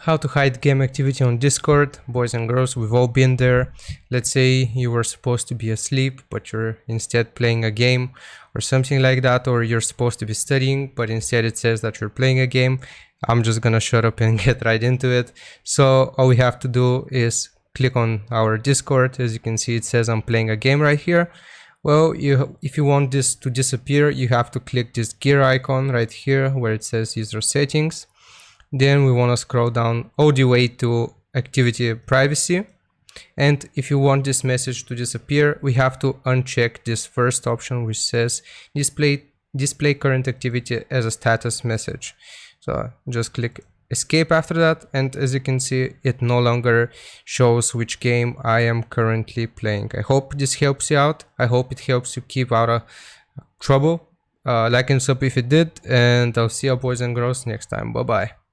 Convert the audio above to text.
How to hide game activity on Discord. Boys and girls, we've all been there. Let's say you were supposed to be asleep, but you're instead playing a game or something like that, or you're supposed to be studying, but instead it says that you're playing a game. I'm just gonna shut up and get right into it. So all we have to do is click on our Discord. As you can see, it says I'm playing a game right here. Well, if you want this to disappear, you have to click this gear icon right here where it says user settings. Then we want to scroll down all the way to activity privacy. And if you want this message to disappear, we have to uncheck this first option which says display current activity as a status message. So just click escape after that, and as you can see, it no longer shows which game I am currently playing. I hope this helps you out. I hope it helps you keep out of trouble. Like and sub if it did, and I'll see you boys and girls next time. Bye bye.